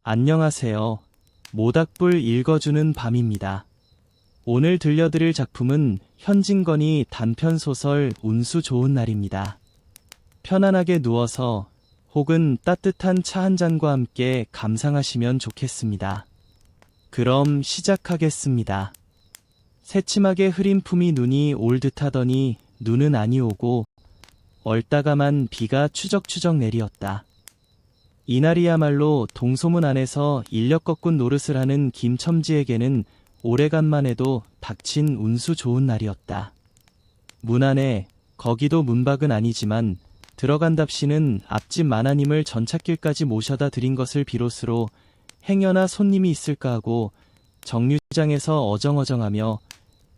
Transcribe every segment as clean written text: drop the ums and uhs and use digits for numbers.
안녕하세요. 모닥불 읽어주는 밤입니다. 오늘 들려드릴 작품은 현진건이 단편소설 운수 좋은 날입니다. 편안하게 누워서 혹은 따뜻한 차 한 잔과 함께 감상하시면 좋겠습니다. 그럼 시작하겠습니다. 새침하게 흐린 품이 눈이 올 듯하더니 눈은 아니 오고 얼다가만 비가 추적추적 내리었다. 이날이야말로 동소문 안에서 인력 거꾼 노릇을 하는 김첨지에게는 오래간만에도 닥친 운수 좋은 날이었다. 문 안에 거기도 문밖은 아니지만 들어간답시는 앞집 마나님을 전찻길까지 모셔다 드린 것을 비롯으로 행여나 손님이 있을까 하고 정류장에서 어정어정하며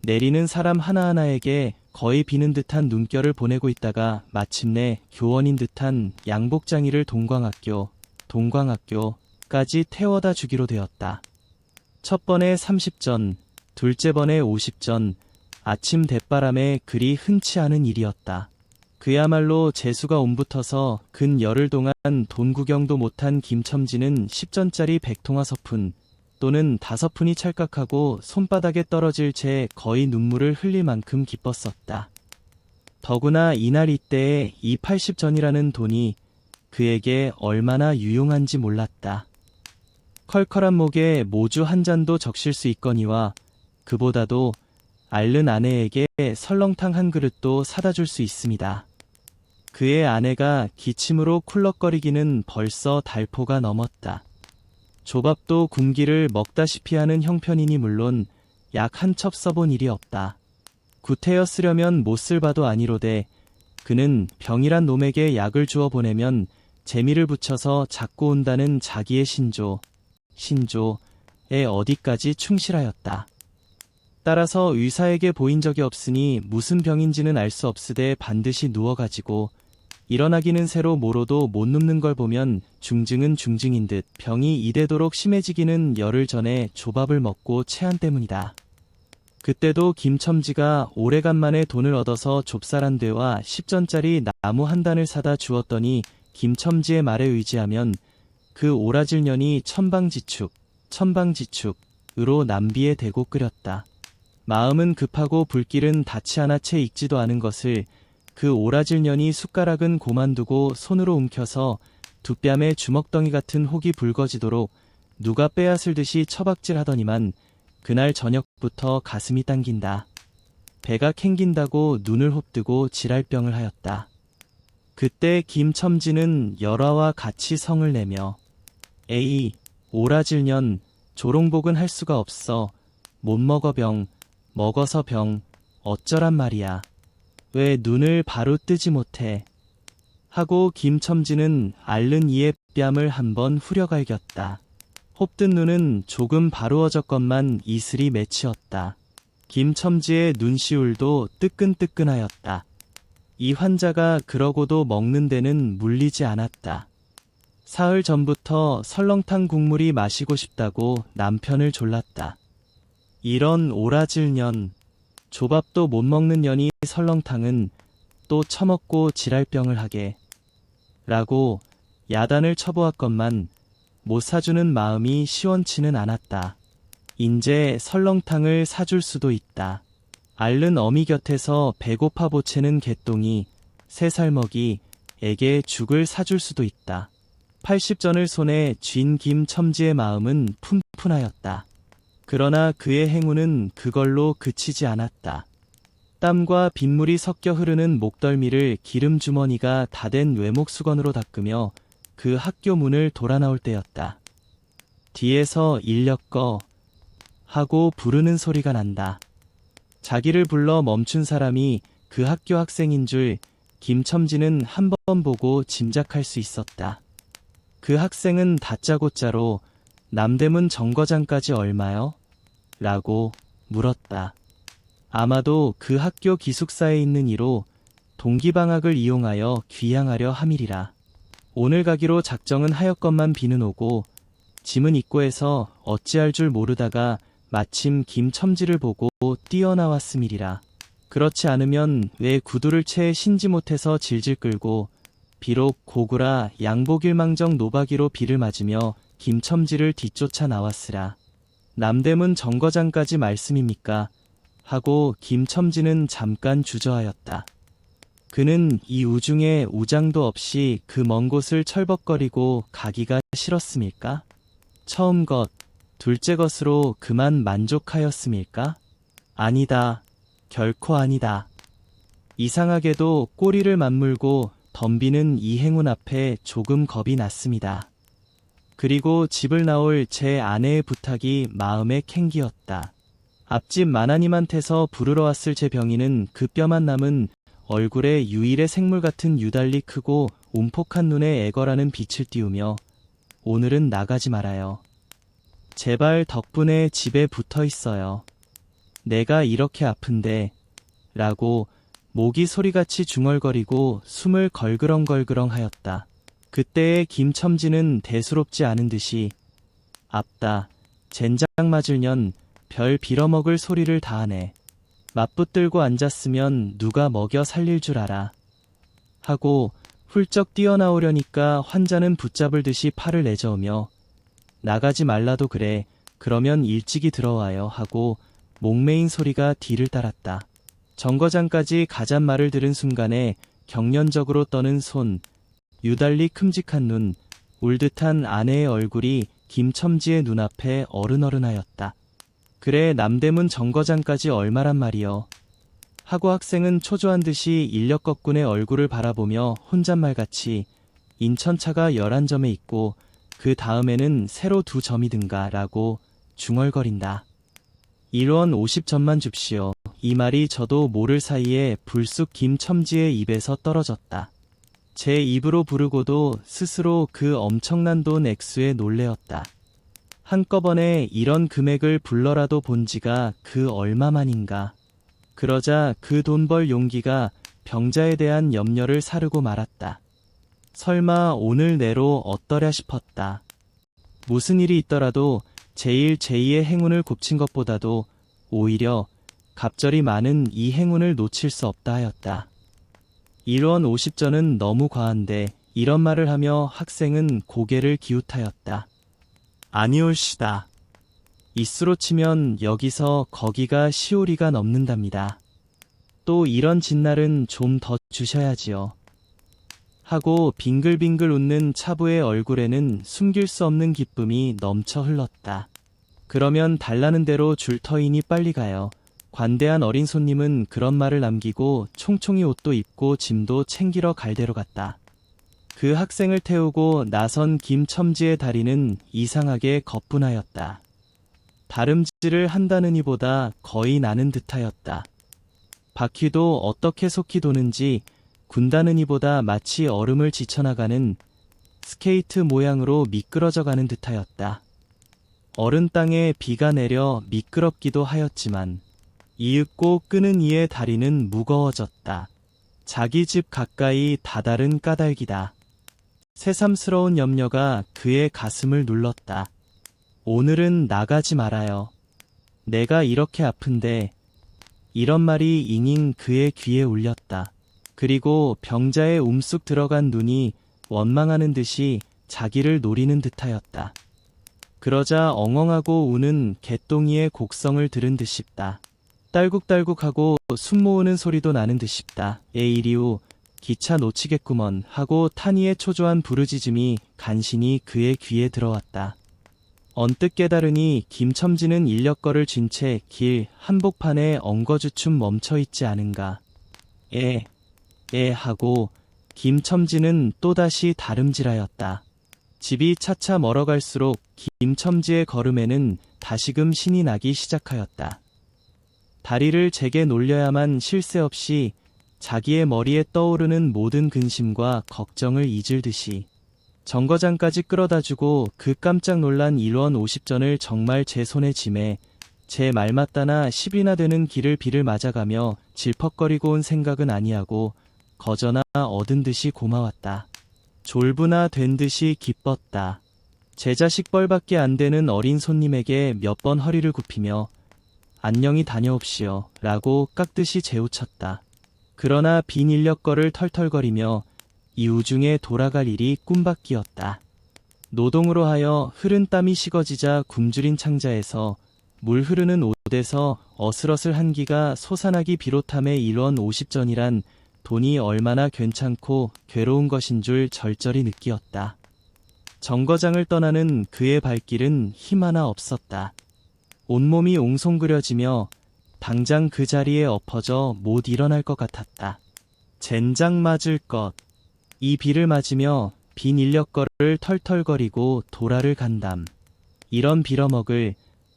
내리는 사람 하나하나에게 거의 비는 듯한 눈결을 보내고 있다가 마침내 교원인 듯한 양복장이를 동광학교까지 태워다 주기로 되었다. 첫 번에 30전, 둘째 번에 50전, 아침 대바람에 그리 흔치 않은 일이었다. 그야말로 재수가 옴붙어서 근 열흘 동안 돈 구경도 못한 김첨지는 10전짜리 백통화 서푼 또는 5푼이 찰칵하고 손바닥에 떨어질 채 거의 눈물을 흘릴 만큼 기뻤었다. 더구나 이날 이때에 이 80전이라는 돈이 그에게 얼마나 유용한지 몰랐다. 컬컬한 목에 모주 한 잔도 적실 수 있거니와 그보다도 앓는 아내에게 설렁탕 한 그릇도 사다 줄 수 있습니다. 그의 아내가 기침으로 쿨럭거리기는 벌써 달포가 넘었다. 조밥도 군기를 먹다시피 하는 형편이니 물론 약 한 첩 써본 일이 없다. 구태여 쓰려면 못쓸 바도 아니로되 그는 병이란 놈에게 약을 주어 보내면 재미를 붙여서 잡고 온다는 자기의 신조에 어디까지 충실하였다. 따라서 의사에게 보인 적이 없으니 무슨 병인지는 알 수 없으되 반드시 누워가지고 일어나기는 새로 모로도 못 눕는 걸 보면 중증은 중증인 듯 병이 이대도록 심해지기는 열흘 전에 조밥을 먹고 체한 때문이다. 그때도 김첨지가 오래간만에 돈을 얻어서 좁쌀한대와 10전짜리 나무 한 단을 사다 주었더니 김첨지의 말에 의지하면 그 오라질 년이 천방지축으로 남비에 대고 끓였다. 마음은 급하고 불길은 닿지 않아 채 익지도 않은 것을 그 오라질 년이 숟가락은 고만두고 손으로 움켜서 두 뺨에 주먹덩이 같은 혹이 붉어지도록 누가 빼앗을 듯이 처박질 하더니만 그날 저녁부터 가슴이 당긴다. 배가 캥긴다고 눈을 홉뜨고 지랄병을 하였다. 그때 김첨지는 열화와 같이 성을 내며 에이 오라질 년 조롱복은 할 수가 없어 못 먹어 병 먹어서 병 어쩌란 말이야. 왜 눈을 바로 뜨지 못해? 하고 김첨지는 앓는 이의 뺨을 한번 후려갈겼다. 홉뜬 눈은 조금 바루어졌건만 이슬이 맺히었다. 김첨지의 눈시울도 뜨끈뜨끈하였다. 이 환자가 그러고도 먹는 데는 물리지 않았다. 사흘 전부터 설렁탕 국물이 마시고 싶다고 남편을 졸랐다. 이런 오라질 년, 조밥도 못 먹는 년이 설렁탕은 또 처먹고 지랄병을 하게 라고 야단을 쳐보았건만 못 사주는 마음이 시원치는 않았다. 인제 설렁탕을 사줄 수도 있다. 앓는 어미 곁에서 배고파 보채는 개똥이 3살 먹이에게 죽을 사줄 수도 있다. 80전을 손에 쥔 김첨지의 마음은 푼푼하였다. 그러나 그의 행운은 그걸로 그치지 않았다. 땀과 빗물이 섞여 흐르는 목덜미를 기름주머니가 다 된 외목수건으로 닦으며 그 학교 문을 돌아 나올 때였다. 뒤에서 인력거 하고 부르는 소리가 난다. 자기를 불러 멈춘 사람이 그 학교 학생인 줄 김첨지는 한 번 보고 짐작할 수 있었다. 그 학생은 다짜고짜로 남대문 정거장까지 얼마요? 라고 물었다. 아마도 그 학교 기숙사에 있는 이로 동기방학을 이용하여 귀향하려 함이리라. 오늘 가기로 작정은 하였건만 비는 오고 짐은 입고해서 어찌할 줄 모르다가 마침 김첨지를 보고 뛰어나왔음이리라. 그렇지 않으면 왜 구두를 채 신지 못해서 질질 끌고 비록 고구라 양복일망정 노박이로 비를 맞으며 김첨지를 뒤쫓아 나왔으라. 남대문 정거장까지 말씀입니까? 하고 김첨지는 잠깐 주저하였다. 그는 이 우중에 우장도 없이 그 먼 곳을 철벅거리고 가기가 싫었음일까? 처음 것, 둘째 것으로 그만 만족하였음일까? 아니다. 결코 아니다. 이상하게도 꼬리를 맞물고 덤비는 이 행운 앞에 조금 겁이 났습니다. 그리고 집을 나올 제 아내의 부탁이 마음에 캥기었다. 앞집 마나님한테서 부르러 왔을 제 병인은 그 뼈만 남은 얼굴에 유일의 생물 같은 유달리 크고 움폭한 눈에 애걸하는 빛을 띄우며 오늘은 나가지 말아요. 제발 덕분에 집에 붙어 있어요. 내가 이렇게 아픈데 라고 목이 소리같이 중얼거리고 숨을 걸그렁걸그렁 하였다. 그때의 김첨지는 대수롭지 않은 듯이 앞다. 젠장 맞을 년 별 빌어먹을 소리를 다하네. 맞붙들고 앉았으면 누가 먹여 살릴 줄 알아. 하고 훌쩍 뛰어나오려니까 환자는 붙잡을 듯이 팔을 내저으며 나가지 말라도 그래. 그러면 일찍이 들어와요. 하고 목매인 소리가 뒤를 따랐다. 정거장까지 가잔 말을 들은 순간에 경련적으로 떠는 손, 유달리 큼직한 눈, 울듯한 아내의 얼굴이 김첨지의 눈앞에 어른어른하였다. 그래 남대문 정거장까지 얼마란 말이여. 하고 학생은 초조한 듯이 인력거꾼의 얼굴을 바라보며 혼잣말같이 인천차가 11점에 있고 그 다음에는 새로 2점이든가 라고 중얼거린다. 1원 50점만 줍시오. 이 말이 저도 모를 사이에 불쑥 김첨지의 입에서 떨어졌다. 제 입으로 부르고도 스스로 그 엄청난 돈 액수에 놀래었다. 한꺼번에 이런 금액을 불러라도 본 지가 그 얼마만인가. 그러자 그 돈 벌 용기가 병자에 대한 염려를 사르고 말았다. 설마 오늘 내로 어떠랴 싶었다. 무슨 일이 있더라도 제1, 제2의 행운을 곱친 것보다도 오히려 갑절이 많은 이 행운을 놓칠 수 없다 하였다. 1원 50전은 너무 과한데 이런 말을 하며 학생은 고개를 기웃하였다. 아니올시다. 이수로 치면 여기서 거기가 시오리가 넘는답니다. 또 이런 진날은 좀 더 주셔야지요. 하고 빙글빙글 웃는 차부의 얼굴에는 숨길 수 없는 기쁨이 넘쳐 흘렀다. 그러면 달라는 대로 줄 터이니 빨리 가요. 관대한 어린 손님은 그런 말을 남기고 총총히 옷도 입고 짐도 챙기러 갈 대로 갔다. 그 학생을 태우고 나선 김첨지의 다리는 이상하게 거뿐하였다. 다름질을 한다는 이보다 거의 나는 듯하였다. 바퀴도 어떻게 속히 도는지 군다는 이보다 마치 얼음을 지쳐나가는 스케이트 모양으로 미끄러져 가는 듯하였다. 얼은 땅에 비가 내려 미끄럽기도 하였지만 이윽고 끄는 이의 다리는 무거워졌다. 자기 집 가까이 다다른 까닭이다. 새삼스러운 염려가 그의 가슴을 눌렀다. 오늘은 나가지 말아요. 내가 이렇게 아픈데. 이런 말이 잉잉 그의 귀에 울렸다. 그리고 병자의 움쑥 들어간 눈이 원망하는 듯이 자기를 노리는 듯하였다. 그러자 엉엉하고 우는 개똥이의 곡성을 들은 듯 싶다. 딸꾹딸꾹하고 숨 모으는 소리도 나는 듯 싶다. 이리우 기차 놓치겠구먼 하고 탄이의 초조한 부르짖음이 간신히 그의 귀에 들어왔다. 언뜻 깨달으니 김첨지는 인력거를 쥔 채 길 한복판에 엉거주춤 멈춰있지 않은가. 하고 김첨지는 또다시 다름질하였다. 집이 차차 멀어갈수록 김첨지의 걸음에는 다시금 신이 나기 시작하였다. 다리를 제게 놀려야만 쉴 새 없이 자기의 머리에 떠오르는 모든 근심과 걱정을 잊을 듯이 정거장까지 끌어다주고 그 깜짝 놀란 1원 50전을 정말 제 손에 쥐매 제 말맞다나 10이나 되는 길을 비를 맞아가며 질퍽거리고 온 생각은 아니하고 거저나 얻은 듯이 고마웠다. 졸부나 된 듯이 기뻤다. 제 자식 뻘밖에 안 되는 어린 손님에게 몇 번 허리를 굽히며 안녕히 다녀옵시오 라고 깍듯이 재우쳤다. 그러나 빈 인력거를 털털거리며 이 우중에 돌아갈 일이 꿈밖이었다. 노동으로 하여 흐른 땀이 식어지자 굶주린 창자에서 물 흐르는 옷에서 어슬어슬 한기가 솟아나기 비롯함에 이런 50전이란 돈이 얼마나 괜찮고 괴로운 것인 줄 절절히 느끼었다. 정거장을 떠나는 그의 발길은 힘 하나 없었다. 온몸이 옹송그려지며 당장 그 자리에 엎어져 못 일어날 것 같았다. 젠장 맞을 것. 이 비를 맞으며 빈 인력거를 털털거리고 도라를 간담. 이런 빌어먹을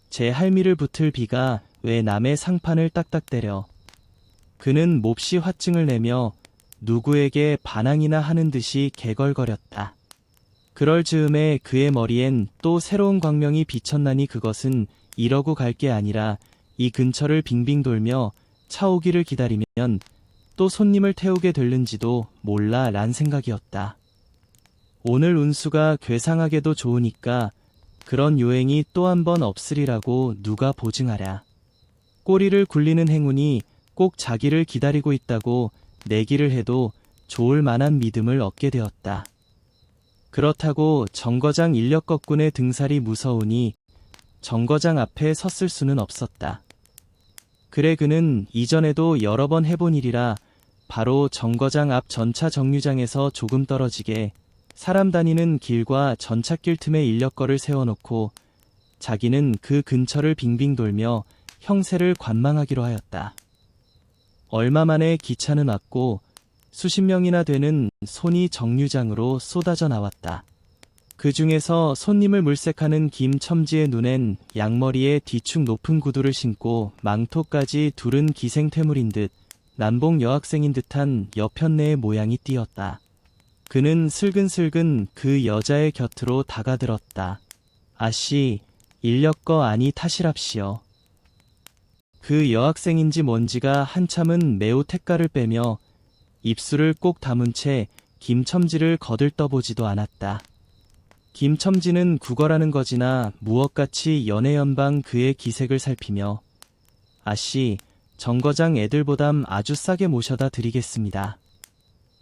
제 할미를 붙을 비가 왜 남의 상판을 딱딱 때려. 그는 몹시 화증을 내며 누구에게 반항이나 하는 듯이 개걸거렸다. 그럴 즈음에 그의 머리엔 또 새로운 광명이 비쳤나니 그것은 이러고 갈 게 아니라 이 근처를 빙빙 돌며 차 오기를 기다리면 또 손님을 태우게 될는지도 몰라 란 생각이었다. 오늘 운수가 괴상하게도 좋으니까 그런 요행이 또 한 번 없으리라고 누가 보증하랴. 꼬리를 굴리는 행운이 꼭 자기를 기다리고 있다고 내기를 해도 좋을 만한 믿음을 얻게 되었다. 그렇다고 정거장 인력거꾼의 등살이 무서우니 정거장 앞에 섰을 수는 없었다. 그래 그는 이전에도 여러 번 해본 일이라 바로 정거장 앞 전차 정류장에서 조금 떨어지게 사람 다니는 길과 전찻길 틈에 인력거를 세워놓고 자기는 그 근처를 빙빙 돌며 형세를 관망하기로 하였다. 얼마 만에 기차는 왔고 수십 명이나 되는 손이 정류장으로 쏟아져 나왔다. 그 중에서 손님을 물색하는 김첨지의 눈엔 양머리에 뒤축 높은 구두를 신고 망토까지 두른 기생퇴물인 듯 남봉 여학생인 듯한 여편네의 모양이 띄었다. 그는 슬근슬근 그 여자의 곁으로 다가들었다. 아씨, 인력거 아니 타시랍시여. 그 여학생인지 뭔지가 한참은 매우 택가를 빼며 입술을 꼭 다문 채 김첨지를 거들떠보지도 않았다. 김첨지는 구걸하는 거지나 무엇같이 연애연방 그의 기색을 살피며 아씨, 정거장 애들보담 아주 싸게 모셔다 드리겠습니다.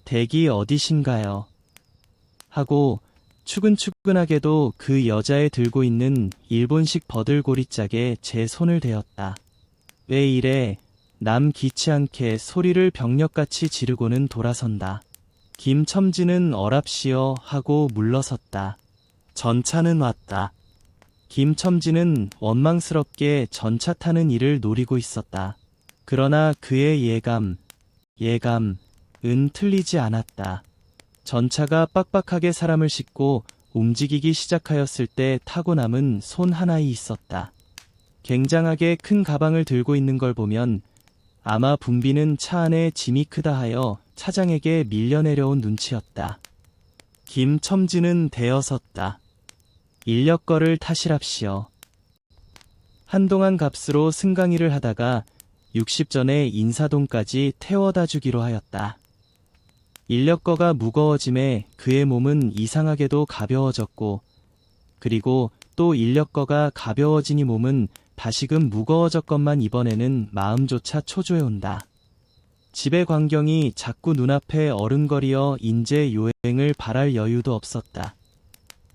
댁이 어디신가요? 하고 추근추근하게도 그 여자의 들고 있는 일본식 버들고리짝에 제 손을 대었다. 왜 이래? 남 기치 않게 소리를 병력같이 지르고는 돌아선다. 김첨지는 어랍시여 하고 물러섰다. 전차는 왔다. 김첨지는 원망스럽게 전차 타는 일을 노리고 있었다. 그러나 그의 예감은 틀리지 않았다. 전차가 빡빡하게 사람을 싣고 움직이기 시작하였을 때 타고 남은 손 하나이 있었다. 굉장하게 큰 가방을 들고 있는 걸 보면 아마 분비는 차 안에 짐이 크다 하여 차장에게 밀려 내려온 눈치였다. 김첨지는 대어섰다. 인력거를 타시랍시여. 한동안 값으로 승강이를 하다가 60전에 인사동까지 태워다 주기로 하였다. 인력거가 무거워짐에 그의 몸은 이상하게도 가벼워졌고 그리고 또 인력거가 가벼워지니 몸은 다시금 무거워졌건만 이번에는 마음조차 초조해온다. 집의 광경이 자꾸 눈앞에 어른거리어 인제 요행을 바랄 여유도 없었다.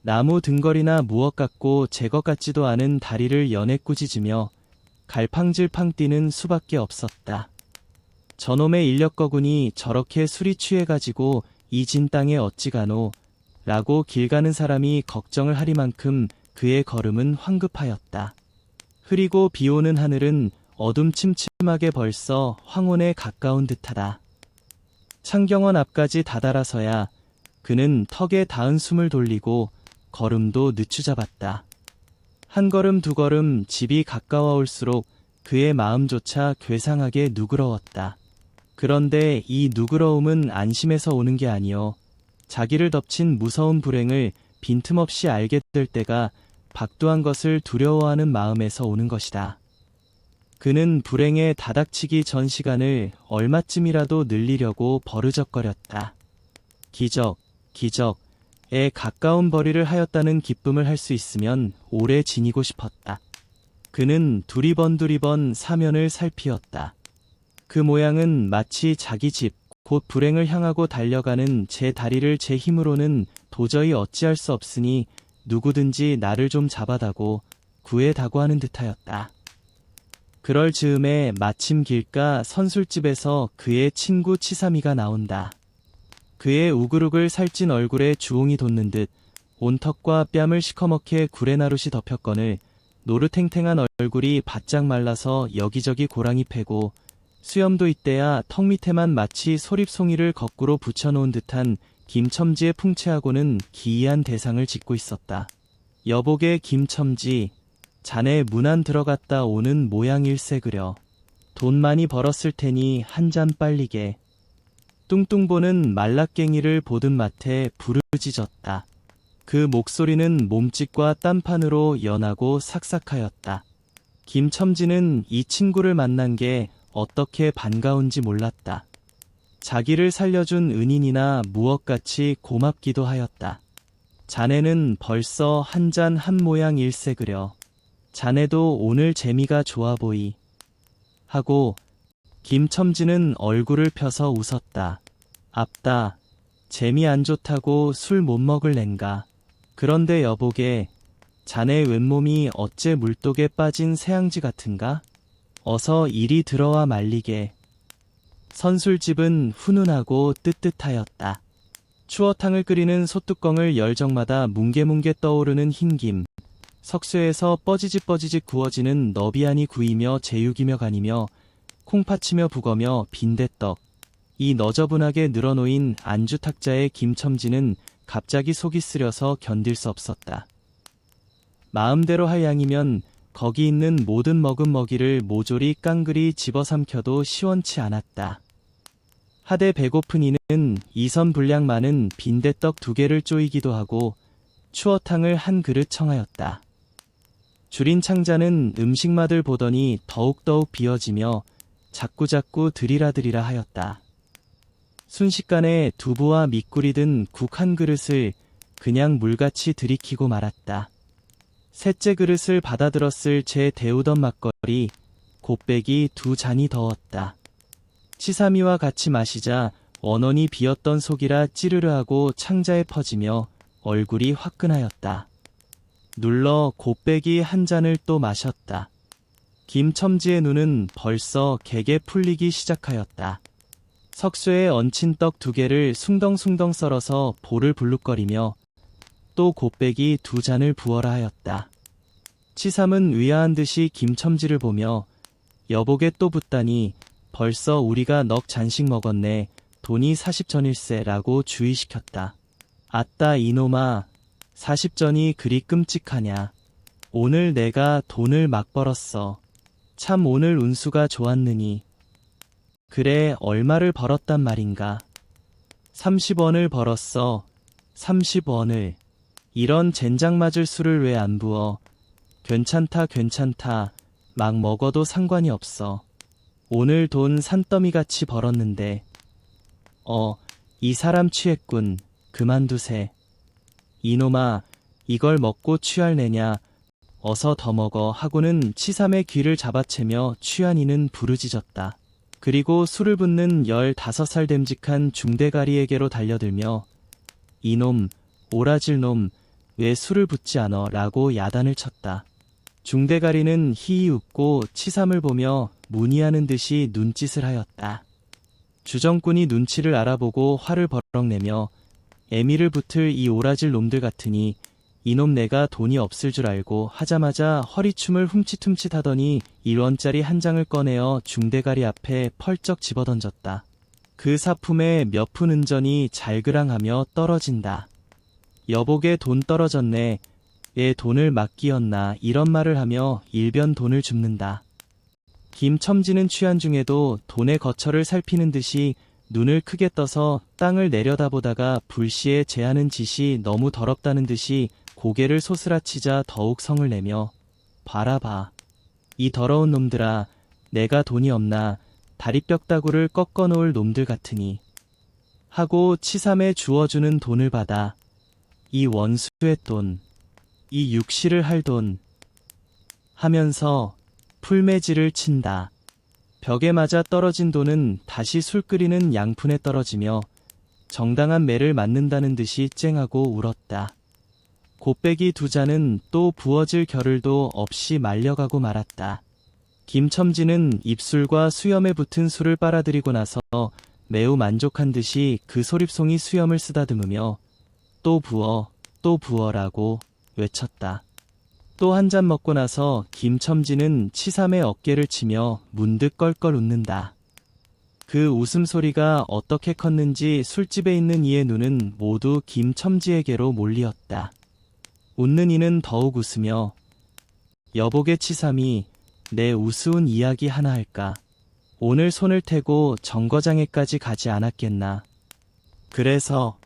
나무 등걸이나 무엇 같고 제 것 같지도 않은 다리를 연애 꾸짖으며 갈팡질팡 뛰는 수밖에 없었다. 저놈의 인력거군이 저렇게 술이 취해가지고 이 진 땅에 어찌 가노? 라고 길 가는 사람이 걱정을 하리만큼 그의 걸음은 황급하였다. 흐리고 비오는 하늘은 어둠침침하게 벌써 황혼에 가까운 듯하다. 창경원 앞까지 다다라서야 그는 턱에 닿은 숨을 돌리고 걸음도 늦추잡았다. 한 걸음 두 걸음 집이 가까워올수록 그의 마음조차 괴상하게 누그러웠다. 그런데 이 누그러움은 안심에서 오는 게 아니요 자기를 덮친 무서운 불행을 빈틈없이 알게 될 때가 박두한 것을 두려워하는 마음에서 오는 것이다. 그는 불행에 다닥치기 전 시간을 얼마쯤이라도 늘리려고 버르적거렸다. 기적에 가까운 벌이를 하였다는 기쁨을 할 수 있으면 오래 지니고 싶었다. 그는 두리번 사면을 살피었다. 그 모양은 마치 자기 집, 곧 불행을 향하고 달려가는 제 다리를 제 힘으로는 도저히 어찌할 수 없으니 누구든지 나를 좀 잡아다고 구해다고 하는 듯하였다. 그럴 즈음에 마침 길가 선술집에서 그의 친구 치삼이가 나온다. 그의 우글우글 살찐 얼굴에 주홍이 돋는 듯 온 턱과 뺨을 시커멓게 구레나룻이 덮였거늘 노르탱탱한 얼굴이 바짝 말라서 여기저기 고랑이 패고 수염도 이때야 턱 밑에만 마치 소립송이를 거꾸로 붙여놓은 듯한 김첨지의 풍채하고는 기이한 대상을 짓고 있었다. 여보게 김첨지, 자네 문안 들어갔다 오는 모양일세 그려. 돈 많이 벌었을 테니 한 잔 빨리게. 뚱뚱보는 말라깽이를 보든 마태 부르짖었다. 그 목소리는 몸짓과 딴판으로 연하고 삭삭하였다. 김첨지는 이 친구를 만난 게 어떻게 반가운지 몰랐다. 자기를 살려준 은인이나 무엇같이 고맙기도 하였다. 자네는 벌써 한 잔 한 모양 일세 그려. 자네도 오늘 재미가 좋아 보이. 하고 김첨지는 얼굴을 펴서 웃었다. 앞다. 재미 안 좋다고 술 못 먹을랜가. 그런데 여보게, 자네 왼몸이 어째 물독에 빠진 새앙지 같은가? 어서 이리 들어와 말리게. 선술집은 훈훈하고 뜨뜻하였다. 추어탕을 끓이는 솥뚜껑을 열 적마다 뭉게뭉게 떠오르는 흰김, 석쇠에서 뻐지직 구워지는 너비안이 구이며 제육이며 간이며 콩파치며 북어며 빈대떡, 이 너저분하게 늘어놓인 안주탁자의 김첨지는 갑자기 속이 쓰려서 견딜 수 없었다. 마음대로 할 양이면 거기 있는 모든 먹은 먹이를 모조리 깡그리 집어삼켜도 시원치 않았다. 하대 배고픈 이는 이선 분량 많은 빈대떡 2개를 쪼이기도 하고 추어탕을 한 그릇 청하였다. 줄인 창자는 음식맛을 보더니 더욱더욱 비어지며 자꾸자꾸 드리라 하였다. 순식간에 두부와 밑꿀이 든 국 한 그릇을 그냥 물같이 들이키고 말았다. 셋째 그릇을 받아들었을 제 데우던 막걸리, 곱빼기 2잔이 더웠다. 치삼이와 같이 마시자 원원이 비었던 속이라 찌르르하고 창자에 퍼지며 얼굴이 화끈하였다. 눌러 곱빼기 한 잔을 또 마셨다. 김첨지의 눈은 벌써 개게 풀리기 시작하였다. 석쇠에 얹힌 떡 2개를 숭덩숭덩 썰어서 볼을 불룩거리며 또 곱빼기 2잔을 부어라 하였다. 치삼은 의아한 듯이 김첨지를 보며 여보게 또 붓다니 벌써 우리가 넉 잔씩 먹었네. 돈이 40전일세 라고 주의시켰다. 아따 이놈아, 40전이 그리 끔찍하냐. 오늘 내가 돈을 막 벌었어. 참 오늘 운수가 좋았느니. 그래, 얼마를 벌었단 말인가. 30원을 벌었어. 30원을. 이런 젠장 맞을 술을 왜 안 부어. 괜찮다. 막 먹어도 상관이 없어. 오늘 돈 산더미같이 벌었는데. 이 사람 취했군. 그만두세. 이놈아, 이걸 먹고 취할 내냐. 어서 더 먹어 하고는 치삼의 귀를 잡아채며 취한 이는 부르짖었다. 그리고 술을 붓는 15살 됨직한 중대가리에게로 달려들며 이놈, 오라질 놈, 왜 술을 붓지 않어? 라고 야단을 쳤다. 중대가리는 희히 웃고 치삼을 보며 문의하는 듯이 눈짓을 하였다. 주정꾼이 눈치를 알아보고 화를 버럭내며 애미를 붙을 이 오라질 놈들 같으니 이놈 내가 돈이 없을 줄 알고 하자마자 허리춤을 훔칫훔칫 하더니 1원짜리 한 장을 꺼내어 중대가리 앞에 펄쩍 집어던졌다. 그 사품에 몇 푼 은전이 잘그랑하며 떨어진다. 여보게 돈 떨어졌네. 얘 돈을 맡기었나 이런 말을 하며 일변 돈을 줍는다. 김첨지는 취한 중에도 돈의 거처를 살피는 듯이 눈을 크게 떠서 땅을 내려다보다가 불시에 제하는 짓이 너무 더럽다는 듯이 고개를 소스라치자 더욱 성을 내며 봐라. 이 더러운 놈들아, 내가 돈이 없나 다리뼈따구를 꺾어 놓을 놈들 같으니 하고 치삼에 주어주는 돈을 받아 이 원수의 돈, 이 육시를 할 돈 하면서 풀매질을 친다. 벽에 맞아 떨어진 돈은 다시 술 끓이는 양푼에 떨어지며 정당한 매를 맞는다는 듯이 쨍하고 울었다. 곱빼기 두 잔은 또 부어질 겨를도 없이 말려가고 말았다. 김첨지는 입술과 수염에 붙은 술을 빨아들이고 나서 매우 만족한 듯이 그 소립송이 수염을 쓰다듬으며 또 부어, 또 부어라고 외쳤다. 또 한 잔 먹고 나서 김첨지는 치삼의 어깨를 치며 문득 껄껄 웃는다. 그 웃음소리가 어떻게 컸는지 술집에 있는 이의 눈은 모두 김첨지에게로 몰리었다. 웃는 이는 더욱 웃으며 여보게 치삼이 내 우스운 이야기 하나 할까. 오늘 손을 태고 정거장에까지 가지 않았겠나. 그래서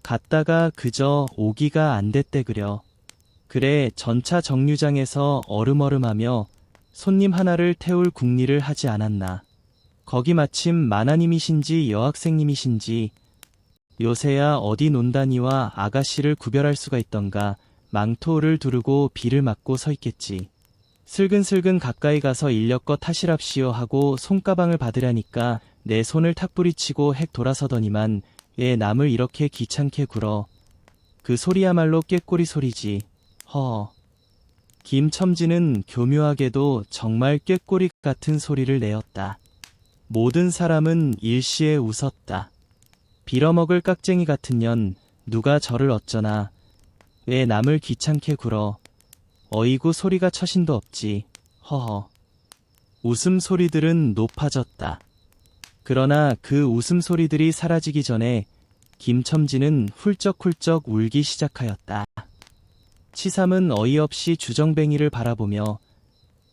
갔다가 그저 오기가 안 됐대 그려. 그래 전차 정류장에서 얼음얼음하며 손님 하나를 태울 궁리를 하지 않았나. 거기 마침 마나님이신지 여학생님이신지 요새야 어디 논다니와 아가씨를 구별할 수가 있던가 망토를 두르고 비를 맞고 서 있겠지. 슬근슬근 가까이 가서 인력껏 타시랍시오 하고 손가방을 받으려니까 내 손을 탁부리치고 핵 돌아서더니만 왜 남을 이렇게 귀찮게 굴어. 그 소리야말로 꾀꼬리 소리지. 허. 김첨지는 교묘하게도 정말 꾀꼬리 같은 소리를 내었다. 모든 사람은 일시에 웃었다. 빌어먹을 깍쟁이 같은 년, 누가 저를 어쩌나. 왜 남을 귀찮게 굴어. 어이구 소리가 처신도 없지. 허허. 웃음소리들은 높아졌다. 그러나 그 웃음소리들이 사라지기 전에 김첨지는 훌쩍훌쩍 울기 시작하였다. 치삼은 어이없이 주정뱅이를 바라보며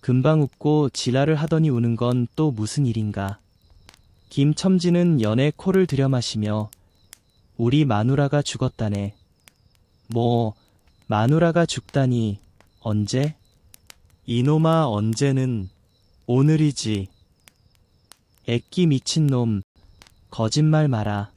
금방 웃고 지랄을 하더니 우는 건 또 무슨 일인가. 김첨지는 연에 코를 들여마시며 우리 마누라가 죽었다네. 뭐 마누라가 죽다니 언제? 이놈아 언제는 오늘이지. 애끼 미친놈 거짓말 마라.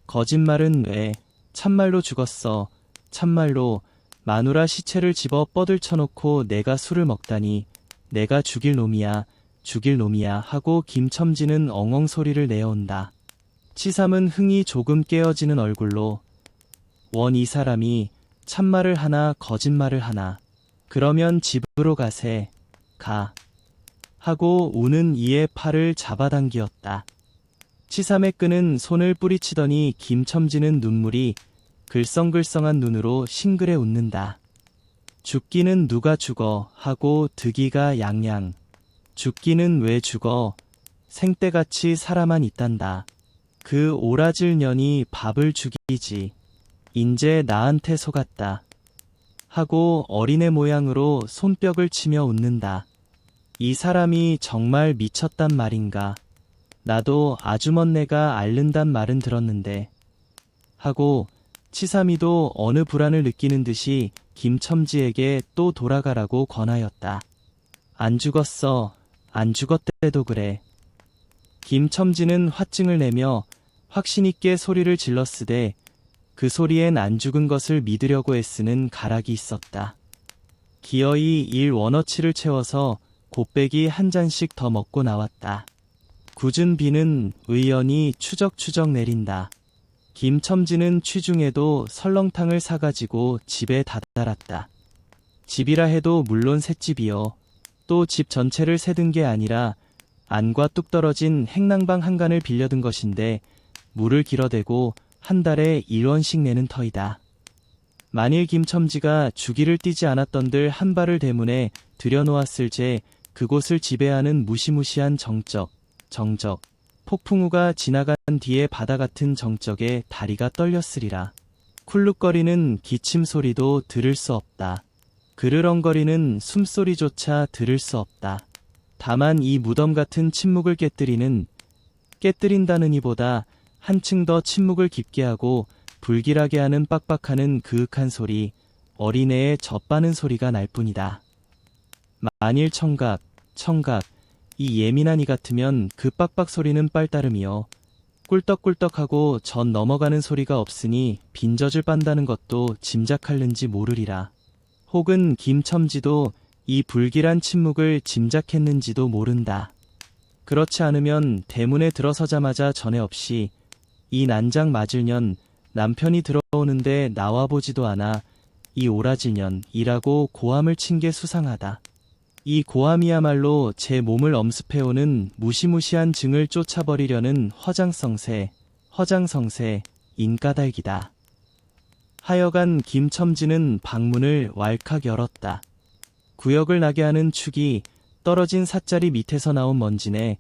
거짓말은 왜 참말로 죽었어. 참말로 마누라 시체를 집어 뻗을쳐놓고 내가 술을 먹다니 내가 죽일 놈이야. 죽일 놈이야 하고 김첨지는 엉엉 소리를 내어온다. 치삼은 흥이 조금 깨어지는 얼굴로 원 이 사람이 참말을 하나 거짓말을 하나. 그러면 집으로 가세. 가. 하고 우는 이의 팔을 잡아당기었다. 치삼의 끄는 손을 뿌리치더니 김첨지는 눈물이 글썽글썽한 눈으로 싱그레 웃는다. 죽기는 누가 죽어 하고 득이가 양양. 죽기는 왜 죽어. 생때같이 살아만 있단다. 그 오라질 년이 밥을 죽이지. 인제 나한테 속았다. 하고 어린애 모양으로 손뼉을 치며 웃는다. 이 사람이 정말 미쳤단 말인가. 나도 아주먼네가 앓는단 말은 들었는데. 하고 치삼이도 어느 불안을 느끼는 듯이 김첨지에게 또 돌아가라고 권하였다. 안 죽었어. 안 죽었대도 그래. 김첨지는 화증을 내며 확신있게 소리를 질렀으되 그 소리엔 안 죽은 것을 믿으려고 애쓰는 가락이 있었다. 기어이 1원어치를 채워서 곱빼기 한 잔씩 더 먹고 나왔다. 굳은 비는 의연히 추적추적 내린다. 김첨지는 취중에도 설렁탕을 사가지고 집에 다다랐다. 집이라 해도 물론 셋집이요. 또 집 전체를 세든 게 아니라 안과 뚝 떨어진 행랑방 한간을 빌려든 것인데 물을 길어대고 한 달에 1원씩 내는 터이다. 만일 김첨지가 주기를 띄지 않았던들 한 발을 대문에 들여놓았을 제 그곳을 지배하는 무시무시한 정적, 폭풍우가 지나간 뒤에 바다 같은 정적에 다리가 떨렸으리라. 쿨룩거리는 기침 소리도 들을 수 없다. 그르렁거리는 숨소리조차 들을 수 없다. 다만 이 무덤 같은 침묵을 깨뜨린다는 이보다 한층 더 침묵을 깊게 하고 불길하게 하는 빡빡하는 그윽한 소리, 어린애의 젖바는 소리가 날 뿐이다. 만일 청각, 이 예민한 이 같으면 그 빡빡 소리는 빨따름이요. 꿀떡꿀떡하고 전 넘어가는 소리가 없으니 빈젖을 빤다는 것도 짐작할는지 모르리라. 혹은 김첨지도 이 불길한 침묵을 짐작했는지도 모른다. 그렇지 않으면 대문에 들어서자마자 전에 없이 이 난장 맞을 년 남편이 들어오는데 나와보지도 않아. 이 오라질 년이라고 고함을 친 게 수상하다. 이 고함이야말로 제 몸을 엄습해오는 무시무시한 증을 쫓아버리려는 허장성세, 인까닭이다. 하여간 김첨지는 방문을 왈칵 열었다. 구역을 나게 하는 축이 떨어진 삿자리 밑에서 나온 먼지네,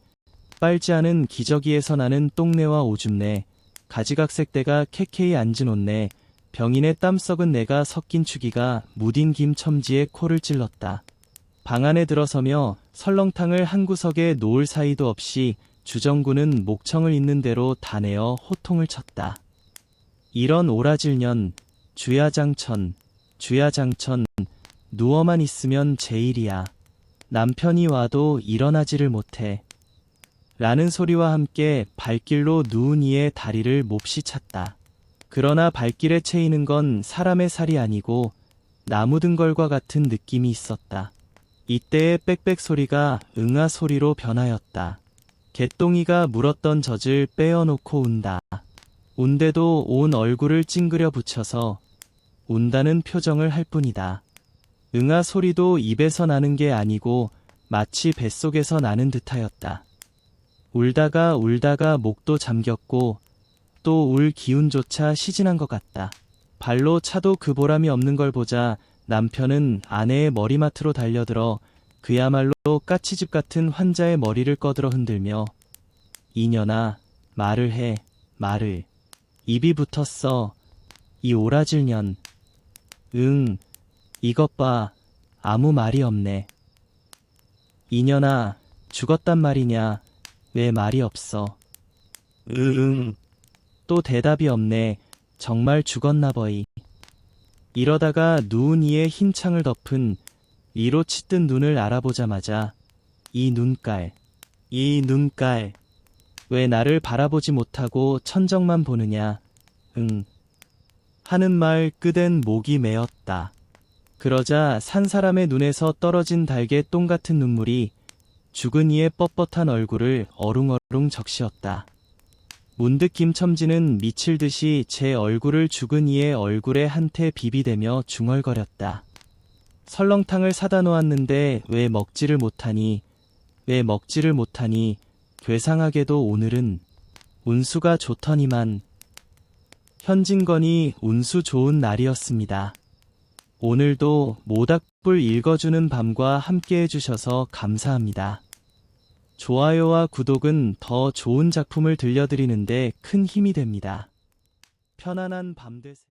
빨지 않은 기저귀에서 나는 똥내와 오줌내, 가지각색대가 캐캐이 앉은 옷내, 병인의 땀 썩은 내가 섞인 축이가 무딘 김첨지의 코를 찔렀다. 방 안에 들어서며 설렁탕을 한 구석에 놓을 사이도 없이 주정구는 목청을 있는 대로 다 내어 호통을 쳤다. 이런 오라질 년, 주야장천, 누워만 있으면 제일이야. 남편이 와도 일어나지를 못해. 라는 소리와 함께 발길로 누운 이의 다리를 몹시 찼다. 그러나 발길에 채이는 건 사람의 살이 아니고 나무 등걸과 같은 느낌이 있었다. 이때의 빽빽 소리가 응아 소리로 변하였다. 개똥이가 물었던 젖을 빼어놓고 운다. 운데도 온 얼굴을 찡그려 붙여서 운다는 표정을 할 뿐이다. 응아 소리도 입에서 나는 게 아니고 마치 뱃속에서 나는 듯하였다. 울다가 목도 잠겼고 또 울 기운조차 시진한 것 같다. 발로 차도 그 보람이 없는 걸 보자 남편은 아내의 머리맡으로 달려들어 그야말로 까치집 같은 환자의 머리를 꺼들어 흔들며 이년아, 말을 해, 말을. 입이 붙었어. 이 오라질 년. 응, 이것 봐. 아무 말이 없네. 이년아, 죽었단 말이냐. 왜 말이 없어. 응. 또 대답이 없네. 정말 죽었나 버이. 이러다가 누운 이의 흰 창을 덮은 위로 치뜬 눈을 알아보자마자 이 눈깔. 왜 나를 바라보지 못하고 천정만 보느냐. 응. 하는 말 끝엔 목이 메었다. 그러자 산 사람의 눈에서 떨어진 달개 똥 같은 눈물이 죽은 이의 뻣뻣한 얼굴을 어룽어룽 적시었다. 문득 김첨지는 미칠 듯이 제 얼굴을 죽은 이의 얼굴에 한테 비비대며 중얼거렸다. 설렁탕을 사다 놓았는데 왜 먹지를 못하니. 괴상하게도 오늘은 운수가 좋더니만. 현진건이 운수 좋은 날이었습니다. 오늘도 모닥불 읽어주는 밤과 함께 해주셔서 감사합니다. 좋아요와 구독은 더 좋은 작품을 들려드리는데 큰 힘이 됩니다. 편안한 밤 되세요.